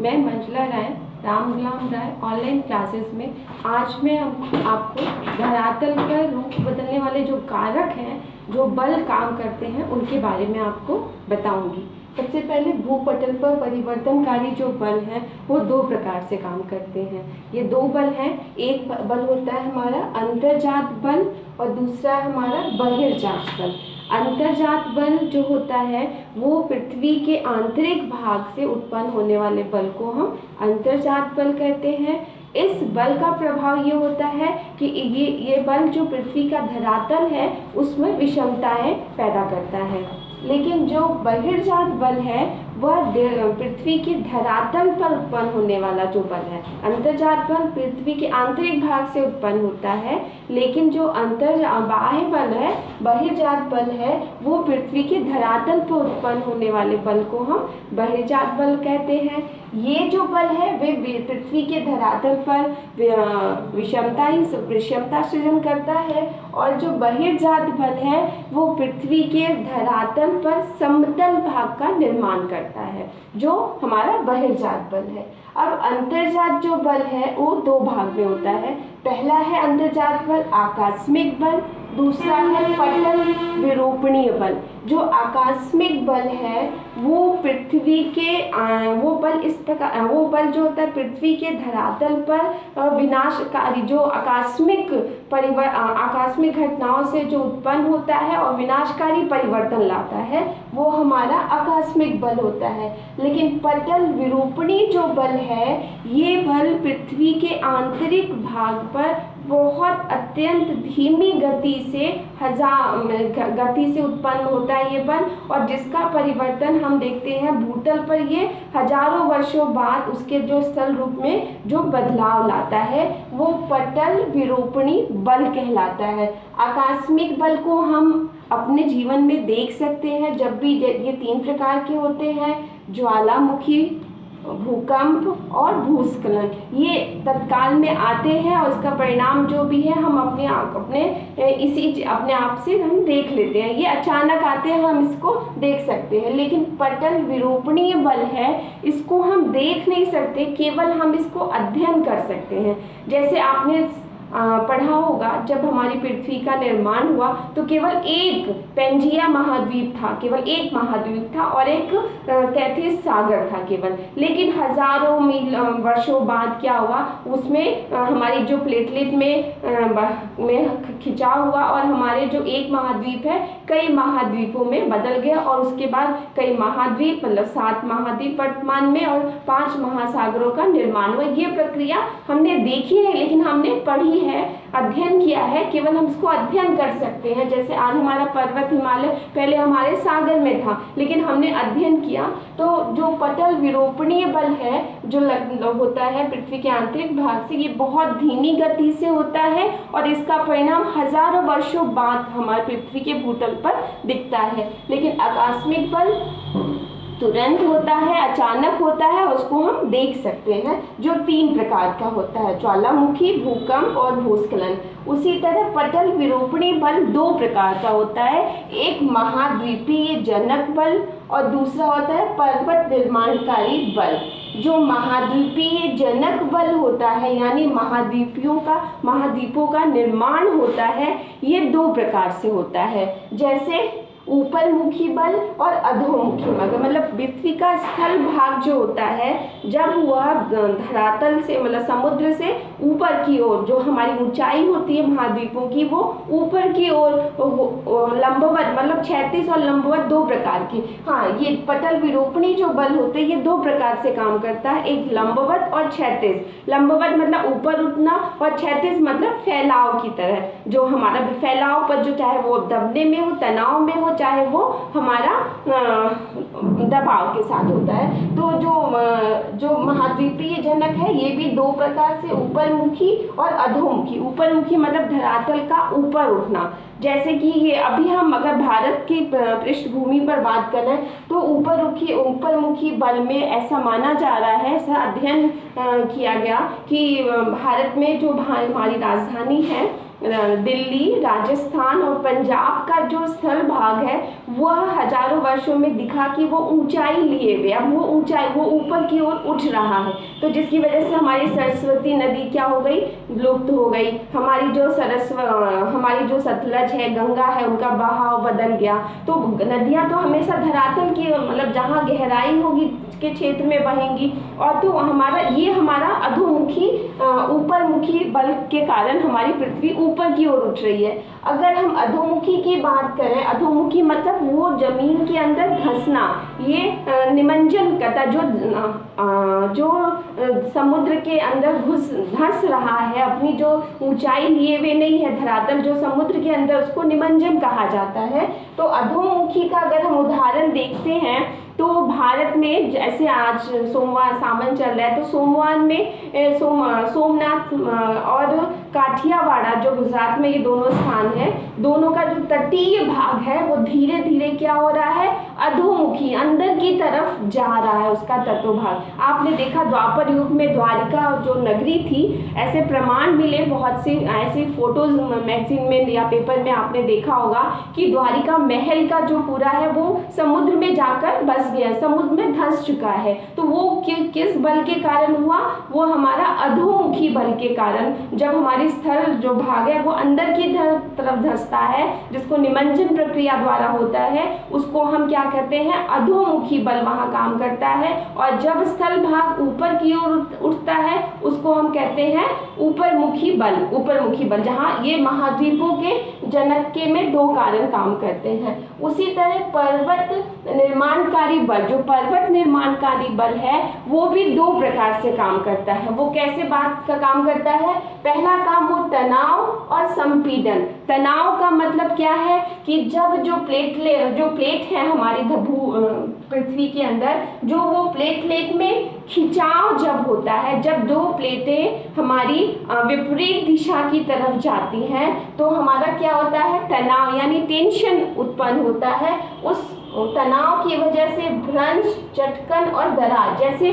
मैं मंजुला राय, रामगुलाम राय online classes में आज मैं आपको धरातल पर रूप बदलने वाले जो कारक हैं, जो बल काम करते हैं, उनके बारे में आपको बताऊंगी। सबसे पहले भूपटल पर परिवर्तनकारी जो बल हैं वो दो प्रकार से काम करते हैं। ये दो बल हैं, एक बल होता है हमारा अंतर्जात बल और दूसरा हमारा बहिर्जात बल। अंतर्जात बल जो होता है वो पृथ्वी के आंतरिक भाग से उत्पन्न होने वाले बल को हम अंतर्जात बल कहते हैं। इस बल का प्रभाव ये होता है कि ये बल जो पृथ्वी का धरातल है उसमें विषमताएं पैदा करता है। लेकिन जो बहिर्जात बल है वह पृथ्वी के धरातल पर उत्पन्न होने वाला जो बल है। अंतर्जात बल पृथ्वी के आंतरिक भाग से उत्पन्न होता है, लेकिन जो बाह्य बल है, बहिर्जात बल है, वो पृथ्वी के धरातल पर उत्पन्न होने वाले बल को हम बहिर्जात बल कहते हैं। ये जो बल है वे पृथ्वी के धरातल पर विषमता सृजन करता है, और जो बहिर्जात बल है वो पृथ्वी के धरातल पर समतल भाग का निर्माण करता है, जो हमारा बहिर्जात बल है। अब अंतर्जात जो बल है वो दो भाग में होता है। पहला है अंतर्जात बल आकस्मिक बल, दूसरा है पटल विरूपणीय बल। जो आकस्मिक बल है वो पृथ्वी के वो बल इस प्रकार, वो बल जो होता है पृथ्वी के धरातल पर विनाशकारी, जो आकस्मिक घटनाओं से जो उत्पन्न होता है और विनाशकारी परिवर्तन लाता है, वो हमारा आकस्मिक बल होता है। लेकिन पटल विरूपणीय जो बल है, ये बल पृथ्वी के आंतरिक भाग पर बहुत अत्यंत धीमी गति से उत्पन्न होता है ये बल, और जिसका परिवर्तन हम देखते हैं भूतल पर ये हजारों वर्षों बाद उसके जो स्थल रूप में जो बदलाव लाता है वो पटल विरूपणी बल कहलाता है। आकस्मिक बल को हम अपने जीवन में देख सकते हैं जब भी ये तीन प्रकार के होते हैं: ज्वालामुखी, भूकंप और भूस्खलन। ये तत्काल में आते हैं और इसका परिणाम जो भी है हम अपने आप से हम देख लेते हैं। ये अचानक आते हैं, हम इसको देख सकते हैं। लेकिन पटल विरूपणीय बल है, इसको हम देख नहीं सकते, केवल हम इसको अध्ययन कर सकते हैं। जैसे आपने पढ़ा होगा, जब हमारी पृथ्वी का निर्माण हुआ तो केवल एक पेंजिया महाद्वीप था, केवल एक महाद्वीप था और एक तैतीस सागर था केवल। लेकिन हजारों मील वर्षों बाद क्या हुआ, उसमें हमारी जो प्लेटलेट में खिंचाव हुआ और हमारे जो एक महाद्वीप है कई महाद्वीपों में बदल गया, और उसके बाद कई महाद्वीप, मतलब 7 महाद्वीप वर्तमान में, और 5 महासागरों का निर्माण हुआ। ये प्रक्रिया हमने देखी है, लेकिन हमने पढ़ी है, अध्ययन किया है, केवल हम इसको अध्ययन कर सकते हैं। जैसे आज हमारा पर्वत हिमालय पहले हमारे सागर में था, लेकिन हमने अध्ययन किया। तो जो पटल विरूपणीय बल है जो होता है पृथ्वी के आंतरिक भाग से, ये बहुत धीमी गति से होता है और इसका परिणाम हजारों वर्षों बाद हमारे पृथ्वी के भूतल पर दिखता है। लेकिन आकस्मिक बल तुरंत होता है, अचानक होता है, उसको हम देख सकते हैं, जो 3 प्रकार का होता है: ज्वालामुखी, भूकंप और भूस्खलन। उसी तरह पटल विरूपणीय बल 2 प्रकार का होता है, एक महाद्वीपीय जनक बल और दूसरा होता है पर्वत निर्माणकारी बल। जो महाद्वीपीय जनक बल होता है, यानी महाद्वीपों का निर्माण होता है, ये 2 प्रकार से होता है। जैसे ऊपरमुखी बल और अधोमुखी बल, मतलब पृथ्वी का स्थल भाग जो होता है, जब वह धरातल से, मतलब समुद्र से ऊपर की ओर, जो हमारी ऊंचाई होती है महाद्वीपों की, वो ऊपर की ओर लंबवत, मतलब क्षैतिज और लंबवत 2 प्रकार की। हाँ, ये पटल विरूपणी जो बल होते हैं ये 2 प्रकार से काम करता है, एक लंबवत और क्षैतिज। लंबवत मतलब ऊपर उठना, और क्षैतिज मतलब फैलाव की तरह, जो हमारा फैलाव पर, जो चाहे वो दबने में हो, तनाव में हो, चाहे वो हमारा दबाव के साथ होता है। तो जो महाद्वीपीय जनक है ये भी 2 प्रकार से, ऊपरमुखी और अधोमुखी। ऊपरमुखी मतलब धरातल का ऊपर उठना, जैसे कि ये अभी हम अगर भारत की पृष्ठभूमि पर बात कर रहे हैं तो ऊपरमुखी बल में ऐसा माना जा रहा है, ऐसा अध्ययन किया गया कि भारत में जो हमारी राजधानी है दिल्ली, राजस्थान और पंजाब का जो स्थल भाग है वह हजारों वर्षों में दिखा कि वो ऊंचाई लिए हुए, अब वो ऊंचाई, वो ऊपर की ओर उठ रहा है। तो जिसकी वजह से हमारी सरस्वती नदी क्या हो गई, लुप्त हो गई। हमारी जो सतलज है, गंगा है, उनका बहाव बदल गया। तो नदियाँ तो हमेशा धरातल की, मतलब जहाँ गहराई होगी के क्षेत्र में बहेंगी। और तो हमारा अधोमुखी ऊपरमुखी बल के कारण हमारी पृथ्वी ऊपर की ओर उठ रही है। अगर हम अधोमुखी की बात करें, अधोमुखी मतलब वो जमीन के अंदर धंसना, ये निमज्जन करता, जो समुद्र के अंदर धंस रहा है, अपनी जो ऊंचाई लिए हुए नहीं है धरातल, जो समुद्र के अंदर, उसको निमज्जन कहा जाता है। तो अधोमुखी का अगर हम उदाहरण देखते हैं तो भारत में जैसे आज सोमवार सावन चल रहा है, तो सोमवार में सोमनाथ और काठियावाड़ जो गुजरात में, ये दोनों स्थान है, दोनों का जो तटीय भाग है वो धीरे धीरे क्या हो रहा है, अधोमुखी अंदर की तरफ जा रहा है उसका तटोभाग। आपने देखा द्वापर युग में द्वारिका जो नगरी थी, ऐसे प्रमाण मिले, बहुत सी ऐसी फोटोज मैगजीन में या पेपर में आपने देखा होगा कि द्वारिका महल का जो पूरा है वो समुद्र में जाकर बस गया, समुद्र में धंस चुका है। तो वो किस बल के कारण हुआ, वो हमारा अधोमुखी बल के कारण। जब हमारी स्थल जो भाग है वो अंदर की तरफ धंसता है, जिसको निमज्जन प्रक्रिया द्वारा होता है, उसको हम क्या कहते हैं, अधोमुखी बल वहाँ काम करता है। और जब स्थल भाग ऊपर की ओर उठता है उसको हम कहते हैं ऊपरमुखी बल। ऊपरमुखी बल, जहाँ ये महाद्वीपों के जनक के में दो कारण काम करते हैं। उसी तरह पर्वत निर्माणकारी बल, जो पर्वत निर्माणकारी बल है वो भी दो प्रकार से काम करता है। वो कैसे बात का काम करता है, पहला काम वो तनाव और संपीड़न। तनाव का मतलब क्या है कि जब जो प्लेट है हमारी पृथ्वी के अंदर, जो वो प्लेट में खिंचाव जब होता है, जब दो प्लेटें हमारी विपरीत दिशा की तरफ जाती हैं, तो हमारा क्या होता है, तनाव यानी टेंशन उत्पन्न होता है। उस तनाव की वजह से भ्रंश, चटकन और दरार, जैसे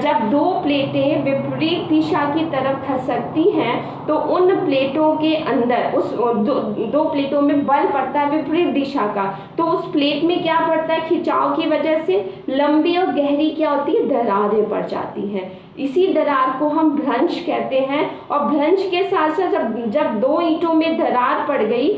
जब दो प्लेटें विपरीत दिशा की तरफ खसकती हैं तो उन प्लेटों के अंदर, उस दो प्लेटों में बल पड़ता है विपरीत दिशा का, तो उस प्लेट में क्या पड़ता है, खिंचाव की वजह से लंबी और गहरी क्या होती है, दरारें पड़ जाती हैं। इसी दरार को हम भ्रंश कहते हैं। और भ्रंश के साथ साथ जब दो ईंटों में दरार पड़ गई,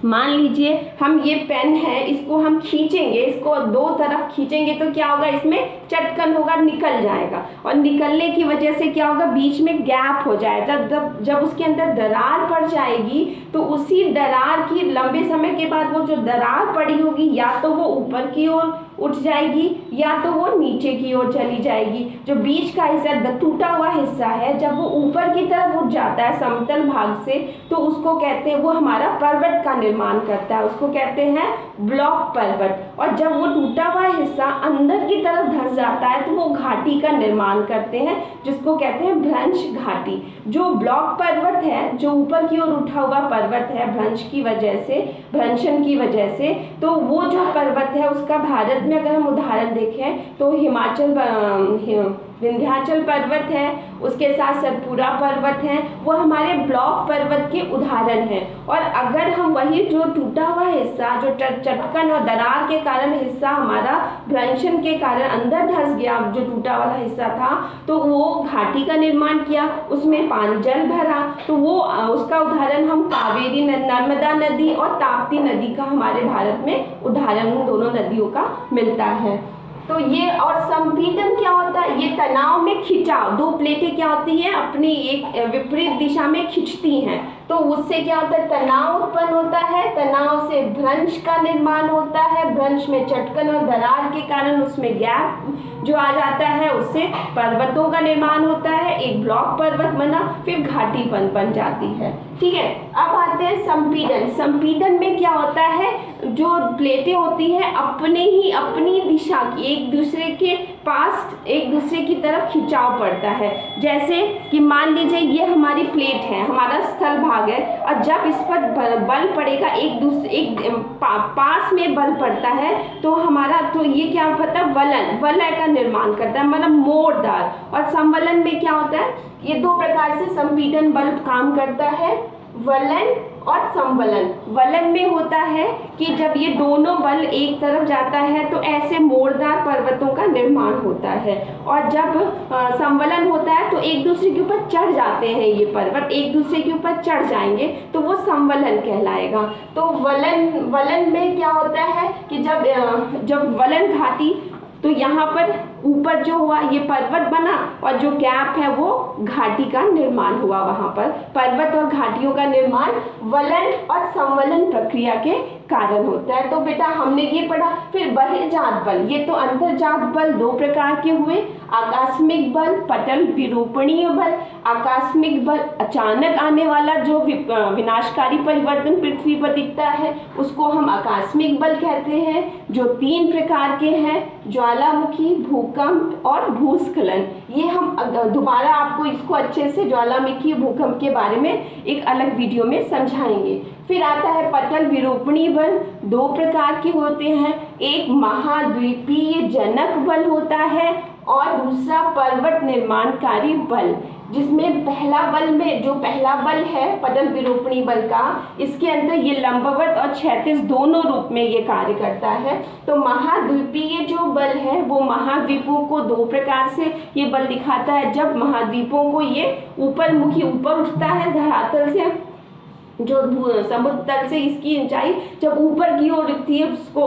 मान लीजिए हम ये पेन है, इसको हम खींचेंगे, इसको दो तरफ खींचेंगे तो क्या होगा, इसमें चटकन होगा, निकल जाएगा। और निकलने की वजह से क्या होगा, बीच में गैप हो जाएगा। जब उसके अंदर दरार पड़ जाएगी तो उसी दरार की लंबे समय के बाद वो जो दरार पड़ी होगी, या तो वो ऊपर की ओर उठ जाएगी या तो वो नीचे की ओर चली जाएगी। जो बीच का हिस्सा, टूटा हुआ हिस्सा है, जब वो ऊपर की तरफ उठ जाता है समतल भाग से, तो उसको कहते हैं, वो हमारा पर्वत का निर्माण करता है, उसको कहते हैं ब्लॉक पर्वत। और जब वो टूटा हुआ हिस्सा अंदर की तरफ धंस जाता है तो वो घाटी का निर्माण करते हैं, जिसको कहते हैं भ्रंश घाटी। जो ब्लॉक पर्वत है, जो ऊपर की ओर उठा हुआ पर्वत है भ्रंश की वजह से, भ्रंशन की वजह से, तो वो जो पर्वत है उसका भारत में अगर हम उदाहरण देखें तो विंध्याचल पर्वत है, उसके साथ सतपुड़ा पर्वत है, वो हमारे ब्लॉक पर्वत के उदाहरण हैं। और अगर हम वही जो टूटा हुआ हिस्सा, जो चटकन और दरार के कारण हिस्सा हमारा भ्रंशन के कारण अंदर धंस गया, जो टूटा वाला हिस्सा था, तो वो घाटी का निर्माण किया, उसमें पानी जल भरा, तो वो उसका उदाहरण हम कावेरी, नर्मदा नदी और ताप्ती नदी का हमारे भारत में उदाहरण उन दोनों नदियों का मिलता है। तो ये, और संपीड़न क्या होता है, ये तनाव में खिंचाव, दो प्लेटें क्या होती हैं, अपनी एक विपरीत दिशा में खिंचती हैं, तो उससे क्या होता है, तनाव उत्पन्न होता है, तनाव से भ्रंश का निर्माण होता है, भ्रंश में चटकन और दरार के कारण उसमें गैप जो आ जाता है, उससे पर्वतों का निर्माण होता है, एक ब्लॉक पर्वत बना, फिर घाटी बन जाती है। ठीक है, अब आते हैं संपीड़न। संपीड़न में क्या होता है, जो प्लेटें होती हैं अपनी दिशा की एक दूसरे के पास, एक दूसरे की तरफ खिंचाव पड़ता है। जैसे कि मान लीजिए ये हमारी प्लेट है, हमारा स्थल भाग भाग है, और जब इस पर बल पड़ेगा पास में बल पड़ता है तो हमारा तो ये क्या होता है, वलय का निर्माण करता है, मतलब मोड़दार। और संवलन में क्या होता है, ये दो प्रकार से संपीड़न बल काम करता है, वलन और संवलन। वलन में होता है कि जब ये दोनों बल एक तरफ जाता है तो ऐसे मोड़दार पर्वतों का निर्माण होता है, और जब संवलन होता है तो एक दूसरे के ऊपर चढ़ जाते हैं, ये पर्वत एक दूसरे के ऊपर चढ़ जाएंगे तो वो संवलन कहलाएगा। तो वलन में क्या होता है कि जब वलन घाटी, तो यहाँ पर ऊपर जो हुआ ये पर्वत बना, और जो गैप है वो घाटी का निर्माण हुआ। वहाँ पर पर्वत और घाटियों का निर्माण वलन और संवलन प्रक्रिया के कारण होता है। तो बेटा हमने ये पढ़ा। फिर बहिर्जात बल, ये तो अंतर्जात बल दो प्रकार के हुए, आकस्मिक बल, पटल विरूपणीय बल। आकस्मिक बल अचानक आने वाला जो विनाशकारी परिवर्तन पृथ्वी पर दिखता है उसको हम आकस्मिक बल कहते हैं, जो 3 प्रकार के हैं, ज्वालामुखी, भूकंप और भूस्खलन। ये हम दोबारा आपको इसको अच्छे से ज्वालामुखी भूकंप के बारे में एक अलग वीडियो में समझाएंगे। फिर आता है पटल विरूपणीय बल, 2 प्रकार के होते हैं, एक महाद्वीपीय जनक बल होता है और दूसरा पर्वत निर्माणकारी बल, जिसमें पहला बल है पटल विरूपणीय बल का, इसके अंदर ये लंबवत और क्षैतिज दोनों रूप में ये कार्य करता है। तो महाद्वीपीय जो बल है वो महाद्वीपों को 2 प्रकार से ये बल दिखाता है। जब महाद्वीपों को ये ऊपर उठता है धरातल से, जो समुद्र तल से इसकी ऊंचाई जब ऊपर की ओर उठती है उसको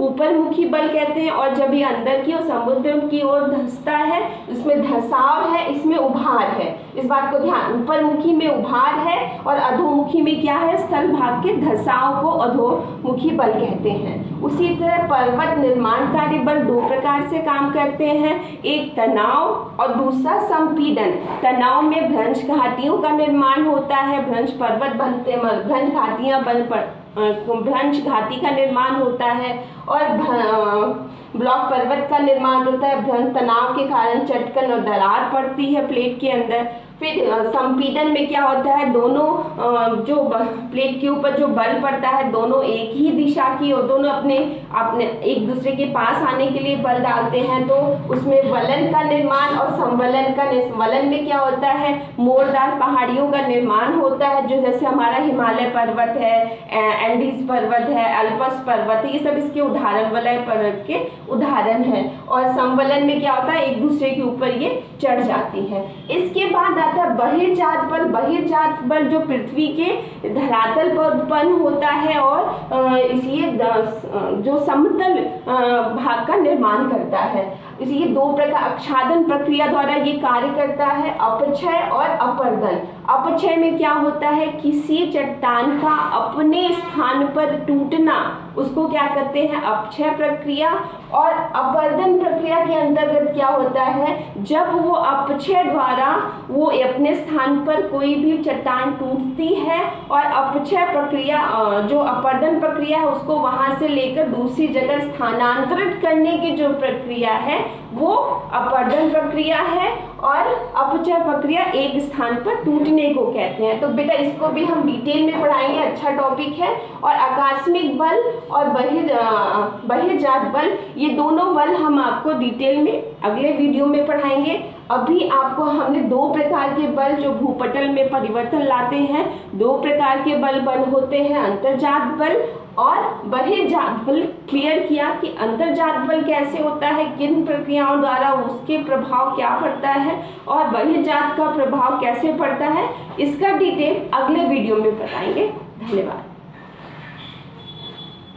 ऊपरमुखी बल कहते हैं, और जब ये अंदर की ओर समुद्र की ओर धंसता है इसमें धसाव है, इसमें उभार है। इस बात को ध्यान, ऊपरमुखी में उभार है और अधोमुखी में क्या है, स्थल भाग के धसाव को अधोमुखी बल कहते हैं। उसी तरह पर्वत निर्माणकारी बल 2 प्रकार से काम करते हैं, एक तनाव और दूसरा संपीड़न। तनाव में भ्रंश घाटियों का निर्माण होता है, भ्रंश पर्वत बनते, भ्रंश घाटियां भ्रंश घाटी का निर्माण होता है, और ब्लॉक पर्वत का निर्माण होता है। भ्रंश तनाव के कारण चटकन और दरार पड़ती है प्लेट के अंदर। फिर संपीड़न में क्या होता है, दोनों जो प्लेट के ऊपर जो बल पड़ता है दोनों एक ही दिशा की, और दोनों अपने एक दूसरे के पास आने के लिए बल डालते हैं, तो उसमें वलन का निर्माण और संवलन का। वलन में क्या होता है, मोड़दार पहाड़ियों का निर्माण होता है, जो जैसे हमारा हिमालय पर्वत है, एंडीज पर्वत है, अल्पस पर्वत है, ये सब इसके उदाहरण, वलय पर्वत के उदाहरण है। और संवलन में क्या होता है, एक दूसरे के ऊपर ये चढ़ जाती है। इसके बाद आता है बहिर्जात बल। बहिर्जात बल जो पृथ्वी के धरातल पर उत्पन्न होता है और इसलिए जो समतल भाग का निर्माण करता है। इसलिए 2 प्रकार आच्छादन प्रक्रिया द्वारा ये कार्य करता है, अपक्षय और अपर्दन। अपक्षय में क्या होता है, किसी चट्टान का अपने स्थान पर टूटना, उसको क्या कहते हैं, अपक्षय प्रक्रिया। और अपर्दन प्रक्रिया के अंतर्गत क्या होता है, जब वो अपक्षय द्वारा वो अपने स्थान पर कोई भी चट्टान टूटती है, और अपक्षय प्रक्रिया जो अपर्दन प्रक्रिया है उसको वहां से लेकर दूसरी जगह स्थानांतरित करने की जो प्रक्रिया है वो अपर्दन प्रक्रिया है, और अपक्षय प्रक्रिया एक स्थान पर टूटने को कहते हैं। तो बेटा इसको भी हम डिटेल में पढ़ाएंगे, अच्छा टॉपिक है। और आकस्मिक बल और बहिर्जात बल, ये दोनों बल हम आपको डिटेल में अगले वीडियो में पढ़ाएंगे। अभी आपको हमने 2 प्रकार के बल जो भूपटल में परिवर्तन लाते हैं, 2 प्रकार के बल होते हैं, अंतर्जात बल और बहिर्जात बल, क्लियर किया कि अंतर्जात बल कैसे होता है, किन प्रक्रियाओं द्वारा उसके प्रभाव क्या पड़ता है, और बहिर्जात का प्रभाव कैसे पड़ता है, इसका डिटेल अगले वीडियो में बताएंगे। धन्यवाद।